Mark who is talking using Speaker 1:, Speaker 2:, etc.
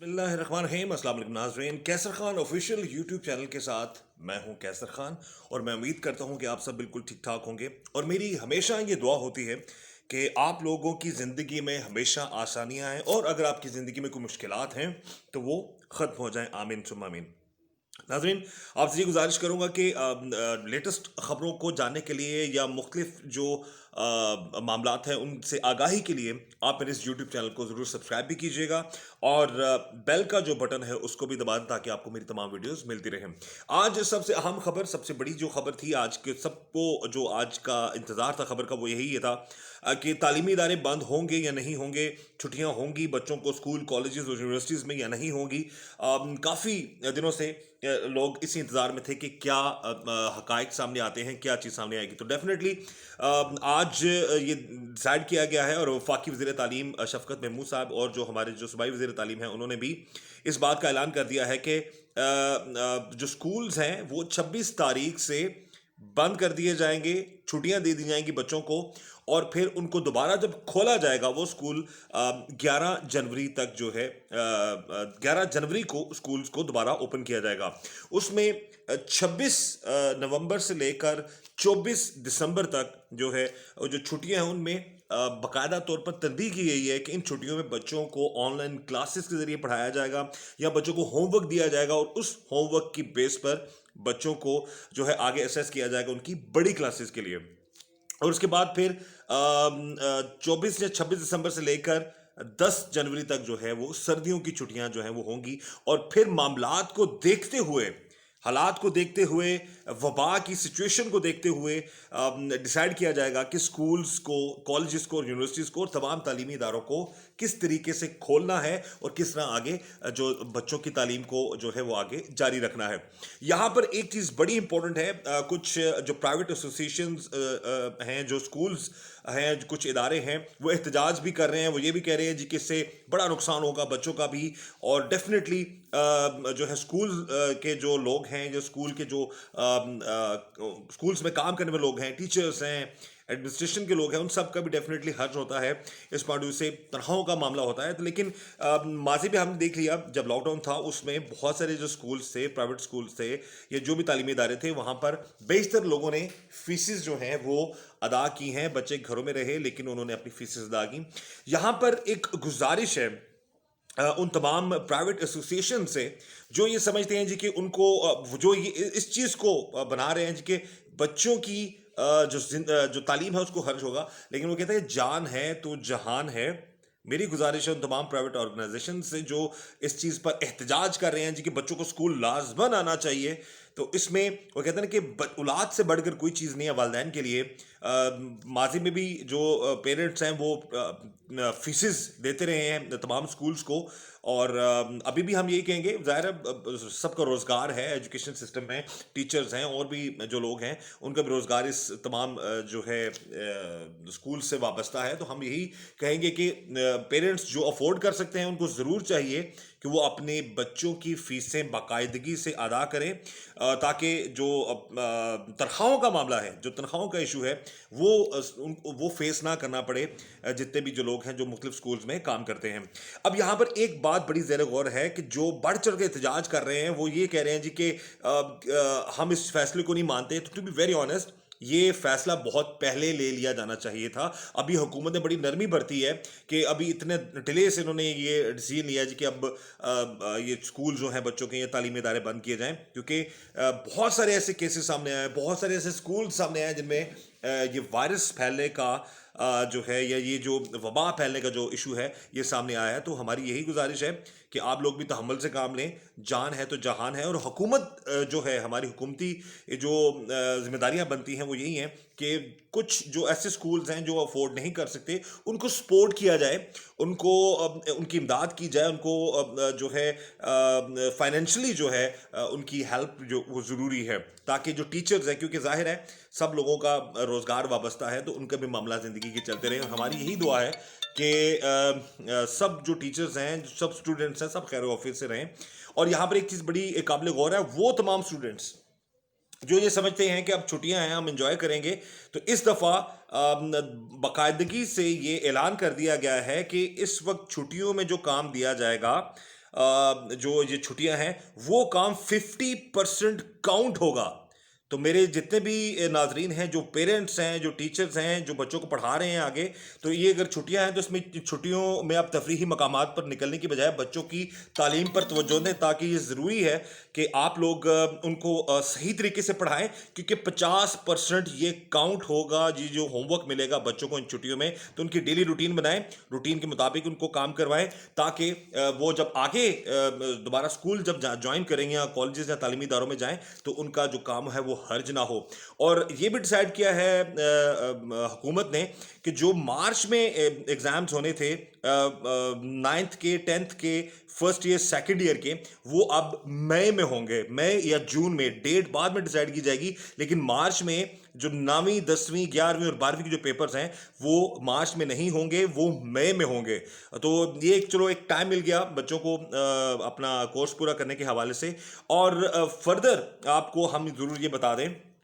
Speaker 1: बिस्मिल्लाहिर्रहमानिर्रहीम। अस्सलाम वालेकुम नाज़रीन, कैसर खान ऑफिशियल यूट्यूब चैनल के साथ मैं हूं कैसर खान। और मैं उम्मीद करता हूं कि आप सब बिल्कुल ठीक ठाक होंगे। और मेरी हमेशा ये दुआ होती है कि आप लोगों की ज़िंदगी में हमेशा आसानियां आएँ, और अगर आपकी ज़िंदगी में कोई मुश्किलात हैं तो वो ख़त्म हो जाएं। आमीन सुम्मा आमीन। नाज़रीन, आपसे ये गुजारिश करूँगा कि लेटेस्ट ख़बरों को जानने के लिए या मुख्तलिफ जो मामलात हैं उनसे आगाही के लिए आप मेरे इस यूट्यूब चैनल को ज़रूर सब्सक्राइब भी कीजिएगा, और बेल का जो बटन है उसको भी दबा दें ताकि आपको मेरी तमाम वीडियोस मिलती रहें। आज सबसे अहम खबर, सबसे बड़ी जो खबर थी आज के सबको, जो आज का इंतज़ार था खबर का, वो यही था कि तालीमी इदारे बंद होंगे या नहीं होंगे, छुट्टियां होंगी बच्चों को स्कूल कॉलेजेस और यूनिवर्सिटीज़ में या नहीं होंगी। काफ़ी दिनों से लोग इसी इंतज़ार में थे कि क्या हकाइक सामने आते हैं, क्या चीज़ सामने आएगी। तो डेफिनेटली आज ये डिसाइड किया गया है, और वफाकी वज़ीर तालीम शफ़कत महमूद साहब और जो हमारे जो सूबाई वज़ीर तालीम हैं उन्होंने भी इस बात का ऐलान कर दिया है कि जो स्कूल्स हैं वो 26 तारीख से बंद कर दिए जाएंगे, छुट्टियां दे दी जाएंगी बच्चों को, और फिर उनको दोबारा जब खोला जाएगा वो स्कूल 11 जनवरी तक जो है, 11 जनवरी को स्कूल्स को दोबारा ओपन किया जाएगा। उसमें 26 नवंबर से लेकर 24 दिसंबर तक जो है, जो छुट्टियां हैं उनमें बाकायदा तौर पर तनबीह की गई है कि इन छुट्टियों में बच्चों को ऑनलाइन क्लासेस के जरिए पढ़ाया जाएगा या बच्चों को होमवर्क दिया जाएगा, और उस होमवर्क की बेस पर बच्चों को जो है आगे असेस किया जाएगा उनकी बड़ी क्लासेस के लिए। और उसके बाद फिर 24 या 26 दिसंबर से लेकर 10 जनवरी तक जो है वो सर्दियों की छुट्टियां जो हैं वो होंगी। और फिर मामलात को देखते हुए, हालात को देखते हुए, वबा की सिचुएशन को देखते हुए डिसाइड किया जाएगा कि स्कूल्स को, कॉलेजेस को और यूनिवर्सिटीज़ को और तमाम तालीमी इदारों को किस तरीके से खोलना है और किस तरह आगे जो बच्चों की तालीम को जो है वो आगे जारी रखना है। यहाँ पर एक चीज़ बड़ी इंपॉर्टेंट है, कुछ जो प्राइवेट एसोसिएशंस हैं, जो स्कूल्स हैं, कुछ इदारे हैं, वो एहतजाज भी कर रहे हैं। वो ये भी कह रहे हैं जी कि इससे बड़ा नुकसान होगा बच्चों का भी, और डेफिनेटली जो है स्कूल के जो लोग हैं, जो स्कूल के जो स्कूल्स में काम करने वाले लोग हैं, टीचर्स हैं, एडमिनिस्ट्रेशन के लोग हैं, उन सब का भी डेफिनेटली हर्ज होता है। इस पॉइंट ऑफ व्यू से तनख्वाहों का मामला होता है। तो लेकिन माजी में हमने देख लिया, जब लॉकडाउन था उसमें बहुत सारे जो स्कूल्स थे, प्राइवेट स्कूल्स थे या जो भी तालीमी इदारे थे, वहाँ पर बेशतर लोगों ने फीसिस जो हैं वो अदा की हैं। बच्चे घरों में रहे लेकिन उन्होंने अपनी फीसिस अदा की। यहाँ पर एक गुजारिश है उन तमाम प्राइवेट एसोसिएशन से जो ये समझते हैं जी कि उनको जो ये इस चीज़ को बना रहे हैं जी कि बच्चों की जो तालीम है उसको हर्ज होगा, लेकिन वो कहते हैं जान है तो जहान है। मेरी गुजारिश है उन तमाम प्राइवेट ऑर्गेनाइजेशन से जो इस चीज़ पर एहतजाज कर रहे हैं जी कि बच्चों को स्कूल लाजमन आना चाहिए। तो इसमें वो कहते हैं कि औलाद से बढ़कर कोई चीज़ नहीं है वालिदैन के लिए। माजी में भी जो पेरेंट्स हैं वो फीसिस देते रहे हैं तमाम स्कूल्स को, और अभी भी हम यही कहेंगे, ज़ाहिर है सबका रोज़गार है, एजुकेशन सिस्टम में टीचर्स हैं और भी जो लोग हैं उनका भी रोज़गार इस तमाम जो है स्कूल से वाबस्ता है। तो हम यही कहेंगे कि पेरेंट्स जो अफोर्ड कर सकते हैं उनको ज़रूर चाहिए कि वो अपने बच्चों की फ़ीसें बाकायदगी से अदा करें, ताकि जो तनख्वाहों का मामला है, जो तनख्वाहों का इशू है, वो फेस ना करना पड़े जितने भी जो लोग हैं जो मुख्तलिफ स्कूल्स में काम करते हैं। अब यहाँ पर एक बात बड़ी ज़ेर गौर है कि जो बढ़ चढ़ के एहतजाज कर रहे हैं वो ये कह रहे हैं जी कि हम इस फैसले को नहीं मानते। तो टू बी वेरी ऑनेस्ट, ये फैसला बहुत पहले ले लिया जाना चाहिए था। अभी हुकूमत ने बड़ी नरमी बरती है कि अभी इतने डिले से इन्होंने ये डिसीजन लिया जी कि अब ये स्कूल जो हैं बच्चों के, ये तालीमी इदारे बंद किए जाएं, क्योंकि बहुत सारे ऐसे केसेस सामने आए, बहुत सारे ऐसे स्कूल सामने आए जिनमें ये वायरस फैलने का जो है, या ये जो वबा फैलने का जो इशू है ये सामने आया है। तो हमारी यही गुजारिश है कि आप लोग भी तहम्मुल से काम लें, जान है तो जहान है। और हुकूमत जो है, हमारी हुकूमती जो जिम्मेदारियां बनती हैं वो यही हैं कि कुछ जो ऐसे स्कूल्स हैं जो अफोर्ड नहीं कर सकते उनको सपोर्ट किया जाए, उनको उनकी इमदाद की जाए, उनको जो है फाइनेंशियली जो है उनकी हेल्प जो वो ज़रूरी है, ताकि जो टीचर्स हैं, क्योंकि जाहिर है सब लोगों का रोज़गार वाबस्ता है, तो उनका भी मामला ज़िंदगी के चलते रहे। और हमारी यही दुआ है कि सब जो टीचर्स हैं, सब स्टूडेंट्स हैं, सब खैर ऑफिस से रहें। और यहाँ पर एक चीज़ बड़ी काबिल गौर है, वो तमाम स्टूडेंट्स जो ये समझते हैं कि अब छुट्टियां हैं हम एंजॉय करेंगे, तो इस दफ़ा बाकायदगी से ये ऐलान कर दिया गया है कि इस वक्त छुट्टियों में जो काम दिया जाएगा جو یہ چھٹیاں ہیں وہ کام 50% کاؤنٹ ہوگا. تو میرے جتنے بھی ناظرین ہیں، جو پیرنٹس ہیں، جو ٹیچرز ہیں، جو بچوں کو پڑھا رہے ہیں آگے، تو یہ اگر چھٹیاں ہیں تو اس میں چھٹیوں میں آپ تفریحی مقامات پر نکلنے کی بجائے بچوں کی تعلیم پر توجہ دیں، تاکہ یہ ضروری ہے کہ آپ لوگ ان کو صحیح طریقے سے پڑھائیں، کیونکہ 50% یہ کاؤنٹ ہوگا جی جو ہوم ورک ملے گا بچوں کو ان چھٹیوں میں. تو ان کی ڈیلی روٹین بنائیں، روٹین کے مطابق ان کو کام کروائیں، تاکہ وہ جب آگے دوبارہ اسکول جب جوائن کریں گے یا کالجز یا تعلیمی اداروں میں جائیں تو ان کا جو کام ہے وہ حرج نہ ہو. اور یہ بھی ڈیسائیڈ کیا ہے حکومت نے کہ جو مارچ میں ایگزامز ہونے تھے 9th کے 10th کے فرسٹ ایئر سیکنڈ ایئر کے، وہ اب مئی میں ہوں گے. مئی یا جون میں، ڈیٹ بعد میں ڈیسائیڈ کی جائے گی، لیکن مارچ میں جو 9ویں 10ویں 11ویں اور 12ویں کے جو پیپرز ہیں وہ مارچ میں نہیں ہوں گے، وہ مئی میں ہوں گے. تو یہ چلو ایک ٹائم مل گیا بچوں کو اپنا کورس پورا کرنے کے حوالے سے. اور فردر آپ کو ہم ضرور یہ بتا دیں